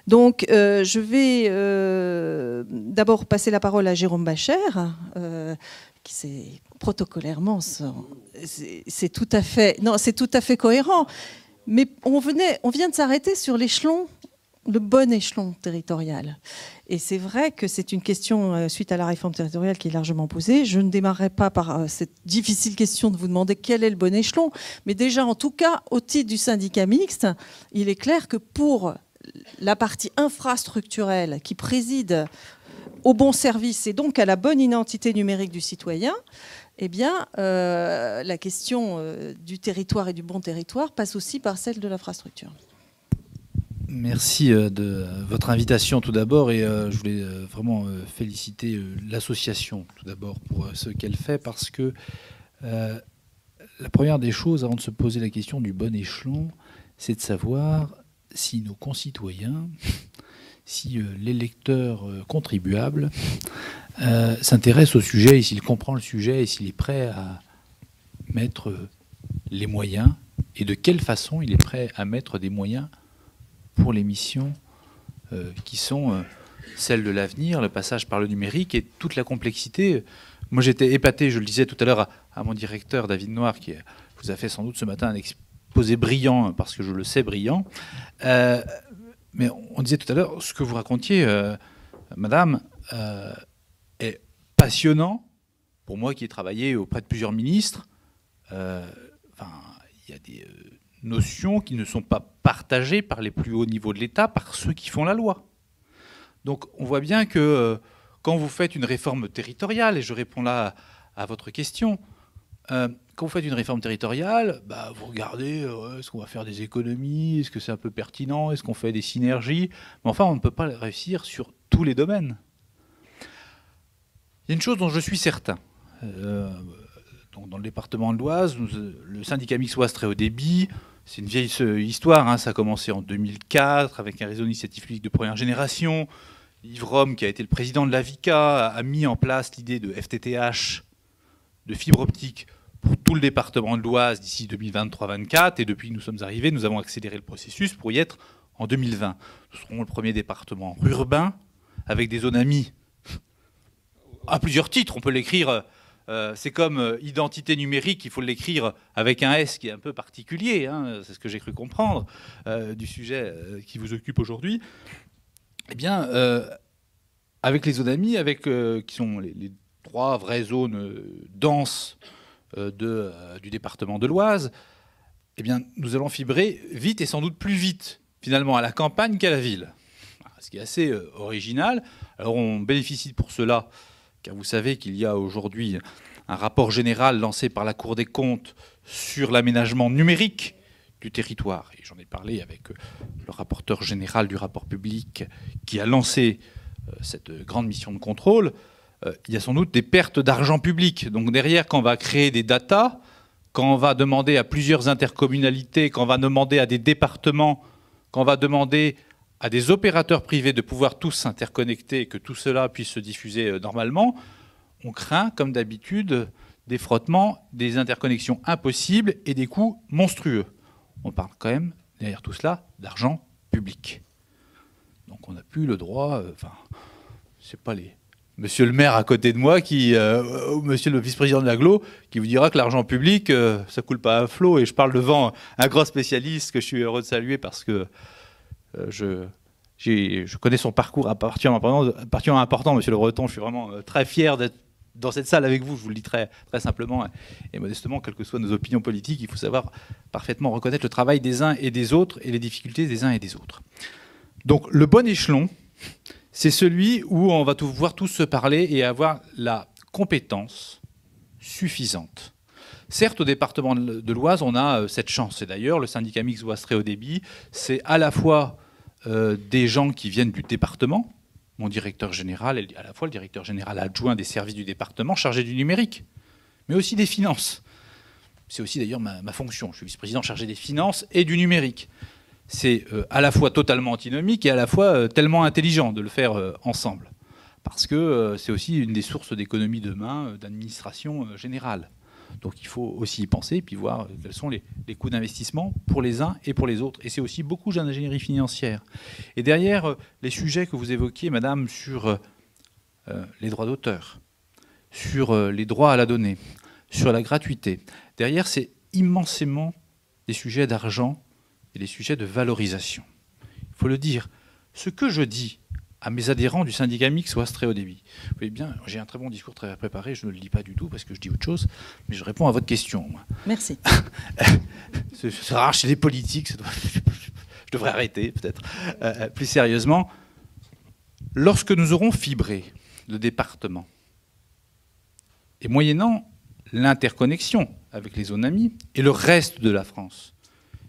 Donc, je vais d'abord passer la parole à Jérôme Bacher, qui c'est protocolairement, c'est tout à fait, non, c'est tout à fait cohérent. Mais on vient de s'arrêter sur l'échelon, le bon échelon territorial. Et c'est vrai que c'est une question, suite à la réforme territoriale, qui est largement posée. Je ne démarrerai pas par cette difficile question de vous demander quel est le bon échelon. Mais déjà, en tout cas, au titre du syndicat mixte, il est clair que pour la partie infrastructurelle qui préside au bon service et donc à la bonne identité numérique du citoyen, eh bien, la question du territoire et du bon territoire passe aussi par celle de l'infrastructure. Merci de votre invitation tout d'abord, et je voulais vraiment féliciter l'association tout d'abord pour ce qu'elle fait, parce que la première des choses avant de se poser la question du bon échelon, c'est de savoir si nos concitoyens, si l'électeur contribuable s'intéresse au sujet, et s'il comprend le sujet, et s'il est prêt à mettre les moyens, et de quelle façon il est prêt à mettre des moyens pour les missions qui sont celles de l'avenir, le passage par le numérique et toute la complexité. Moi, j'étais épaté, je le disais tout à l'heure à mon directeur David Noir, qui vous a fait sans doute ce matin un exposé brillant, parce que je le sais brillant. Mais on disait tout à l'heure, ce que vous racontiez, madame, est passionnant. Pour moi qui ai travaillé auprès de plusieurs ministres, enfin, il y a des notions qui ne sont pas partagées par les plus hauts niveaux de l'État, par ceux qui font la loi. Donc on voit bien que quand vous faites une réforme territoriale, et je réponds là à votre question, quand vous faites une réforme territoriale, bah, vous regardez, est-ce qu'on va faire des économies, est-ce que c'est un peu pertinent, est-ce qu'on fait des synergies, mais enfin on ne peut pas réussir sur tous les domaines. Il y a une chose dont je suis certain. Donc dans le département de l'Oise, le syndicat mixte Oise très haut débit, c'est une vieille histoire, hein, ça a commencé en 2004 avec un réseau d'initiative publique de première génération. Yves Rome, qui a été le président de l'AVICA, a mis en place l'idée de FTTH, de fibre optique, pour tout le département de l'Oise d'ici 2023-2024. Et depuis que nous sommes arrivés, nous avons accéléré le processus pour y être en 2020. Nous serons le premier département urbain, avec des zones amies à plusieurs titres. On peut l'écrire... c'est comme identité numérique, il faut l'écrire avec un S qui est un peu particulier, hein, c'est ce que j'ai cru comprendre du sujet qui vous occupe aujourd'hui. Eh bien, avec les zones amies, qui sont les 3 vraies zones denses du département de l'Oise, eh bien, nous allons fibrer vite et sans doute plus vite, finalement, à la campagne qu'à la ville. Ce qui est assez original. Alors, on bénéficie pour cela, car vous savez qu'il y a aujourd'hui un rapport général lancé par la Cour des comptes sur l'aménagement numérique du territoire. Et j'en ai parlé avec le rapporteur général du rapport public qui a lancé cette grande mission de contrôle. Il y a sans doute des pertes d'argent public. Donc derrière, quand on va créer des datas, quand on va demander à plusieurs intercommunalités, quand on va demander à des départements, quand on va demander à des opérateurs privés de pouvoir tous s'interconnecter et que tout cela puisse se diffuser normalement, on craint, comme d'habitude, des frottements, des interconnexions impossibles et des coûts monstrueux. On parle quand même, derrière tout cela, d'argent public. Donc on n'a plus le droit... Enfin, c'est pas les... Monsieur le maire à côté de moi, ou monsieur le vice-président de l'Agglo, qui vous dira que l'argent public, ça coule pas à flot. Et je parle devant un grand spécialiste que je suis heureux de saluer parce que je connais son parcours à partir important, monsieur Le Breton. Je suis vraiment très fier d'être dans cette salle avec vous. Je vous le dis très, très simplement et modestement, quelles que soient nos opinions politiques, il faut savoir parfaitement reconnaître le travail des uns et des autres et les difficultés des uns et des autres. Donc le bon échelon, c'est celui où on va pouvoir tous se parler et avoir la compétence suffisante. Certes, au département de l'Oise, on a cette chance. Et d'ailleurs, le syndicat mixte Oise très haut débit, c'est à la fois des gens qui viennent du département, mon directeur général et à la fois le directeur général adjoint des services du département chargé du numérique, mais aussi des finances. C'est aussi d'ailleurs ma fonction. Je suis vice-président chargé des finances et du numérique. C'est à la fois totalement antinomique et à la fois tellement intelligent de le faire ensemble. Parce que c'est aussi une des sources d'économie demain d'administration générale. Donc il faut aussi y penser et puis voir quels sont les coûts d'investissement pour les uns et pour les autres. Et c'est aussi beaucoup d'ingénierie financière. Et derrière les sujets que vous évoquiez, madame, sur les droits d'auteur, sur les droits à la donnée, sur la gratuité, derrière c'est immensément des sujets d'argent et des sujets de valorisation. Il faut le dire. Ce que je dis à mes adhérents du syndicat mixte Oise très haut débit. Vous voyez bien, j'ai un très bon discours très préparé, je ne le lis pas du tout parce que je dis autre chose, mais je réponds à votre question. Moi. Merci. C'est rare chez les politiques, je devrais arrêter peut-être. Plus sérieusement, lorsque nous aurons fibré le département, et moyennant l'interconnexion avec les zones amies et le reste de la France,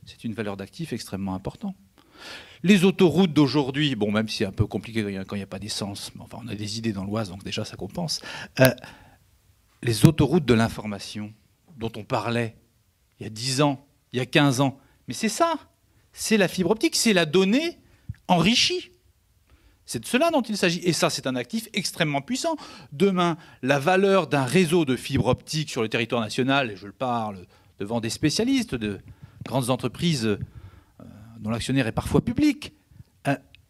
c'est une valeur d'actif extrêmement importante. Les autoroutes d'aujourd'hui, bon, même si c'est un peu compliqué quand il n'y a pas d'essence, mais enfin, on a des idées dans l'Oise, donc déjà ça compense. Les autoroutes de l'information dont on parlait il y a 10 ans, il y a 15 ans, mais c'est ça, c'est la fibre optique, c'est la donnée enrichie. C'est de cela dont il s'agit. Et ça, c'est un actif extrêmement puissant. Demain, la valeur d'un réseau de fibre optique sur le territoire national, et je le parle devant des spécialistes de grandes entreprises dont l'actionnaire est parfois public,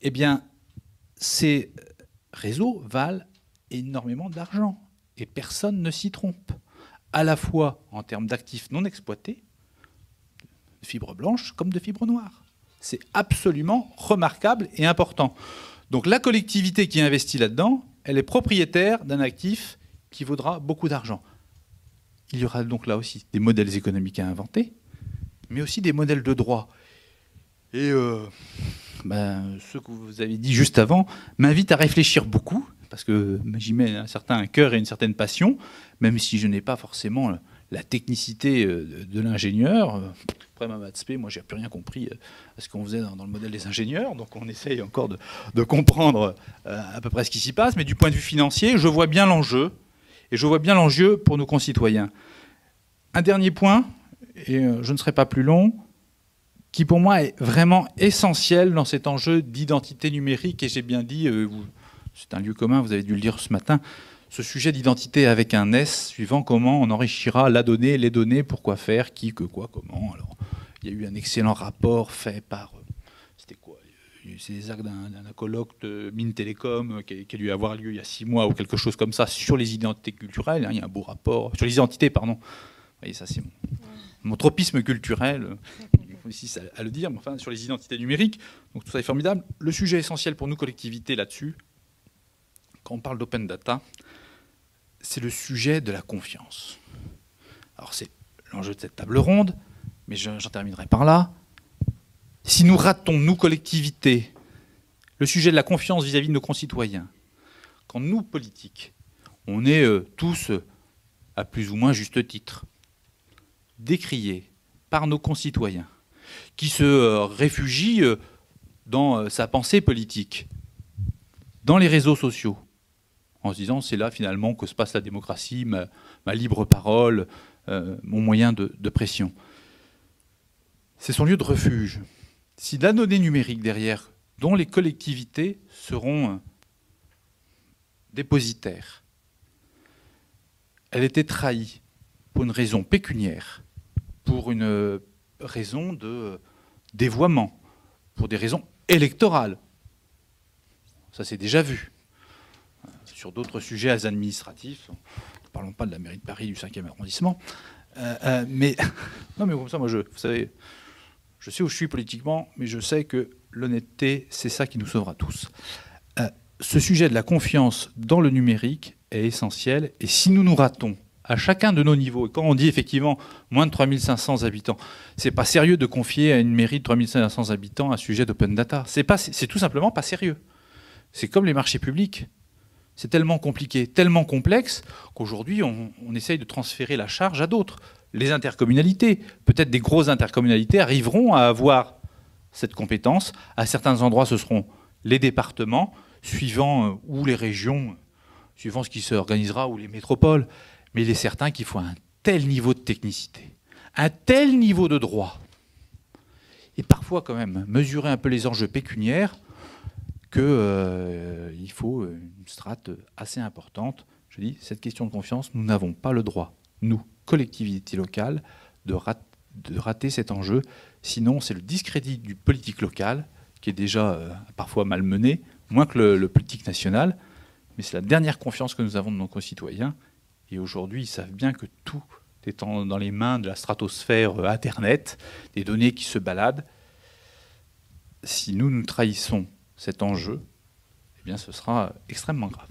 eh bien, ces réseaux valent énormément d'argent. Et personne ne s'y trompe. À la fois en termes d'actifs non exploités, de fibres blanches comme de fibres noires. C'est absolument remarquable et important. Donc la collectivité qui investit là-dedans, elle est propriétaire d'un actif qui vaudra beaucoup d'argent. Il y aura donc là aussi des modèles économiques à inventer, mais aussi des modèles de droit. Et ce que vous avez dit juste avant m'invite à réfléchir beaucoup, parce que j'y mets un certain cœur et une certaine passion, même si je n'ai pas forcément la technicité de l'ingénieur. Après ma maths spé, moi, j'ai plus rien compris à ce qu'on faisait dans le modèle des ingénieurs, donc on essaye encore de comprendre à peu près ce qui s'y passe. Mais du point de vue financier, je vois bien l'enjeu, et je vois bien l'enjeu pour nos concitoyens. Un dernier point, et je ne serai pas plus long, qui pour moi est vraiment essentiel dans cet enjeu d'identité numérique, et j'ai bien dit, c'est un lieu commun, vous avez dû le dire ce matin, ce sujet d'identité avec un S, suivant comment on enrichira la donnée, les données, pourquoi faire, qui, que, quoi, comment. Alors, il y a eu un excellent rapport fait par, c'était quoi, c'est les actes d'un colloque de Mines Télécom qui a dû avoir lieu il y a 6 mois ou quelque chose comme ça, sur les identités culturelles, hein, il y a un beau rapport, sur les identités, pardon. Vous voyez, ça c'est mon tropisme culturel, il faut ici à le dire, mais enfin, sur les identités numériques, donc tout ça est formidable. Le sujet essentiel pour nous, collectivités, là-dessus, quand on parle d'open data, c'est le sujet de la confiance. Alors c'est l'enjeu de cette table ronde, mais j'en terminerai par là. Si nous ratons, nous, collectivités, le sujet de la confiance vis-à-vis de nos concitoyens, quand nous, politiques, on est tous, à plus ou moins juste titre, décriés par nos concitoyens, qui se réfugient dans sa pensée politique, dans les réseaux sociaux, en se disant c'est là finalement que se passe la démocratie, ma libre parole, mon moyen de pression. C'est son lieu de refuge. Si la donnée numérique derrière, dont les collectivités seront dépositaires, elle était trahie pour une raison pécuniaire, pour une raison de dévoiement, pour des raisons électorales. Ça s'est déjà vu. Sur d'autres sujets administratifs, ne parlons pas de la mairie de Paris du 5e arrondissement, mais non, mais comme ça, moi, vous savez, je sais où je suis politiquement, mais je sais que l'honnêteté, c'est ça qui nous sauvera tous. Ce sujet de la confiance dans le numérique est essentiel, et si nous nous ratons à chacun de nos niveaux, et quand on dit effectivement moins de 3500 habitants, c'est pas sérieux de confier à une mairie de 3500 habitants un sujet d'open data. C'est tout simplement pas sérieux. C'est comme les marchés publics. C'est tellement compliqué, tellement complexe, qu'aujourd'hui, on essaye de transférer la charge à d'autres. Les intercommunalités, peut-être des grosses intercommunalités, arriveront à avoir cette compétence. À certains endroits, ce seront les départements, suivant ou les régions, suivant ce qui s'organisera, ou les métropoles. Mais il est certain qu'il faut un tel niveau de technicité, un tel niveau de droit, et parfois quand même mesurer un peu les enjeux pécuniaires, qu'il faut une strate assez importante. Je dis, cette question de confiance, nous n'avons pas le droit, nous, collectivités locales de rater cet enjeu. Sinon, c'est le discrédit du politique local, qui est déjà parfois malmené, moins que le politique national. Mais c'est la dernière confiance que nous avons de nos concitoyens. Et aujourd'hui, ils savent bien que tout est dans les mains de la stratosphère Internet, des données qui se baladent. Si nous trahissons cet enjeu, eh bien, ce sera extrêmement grave.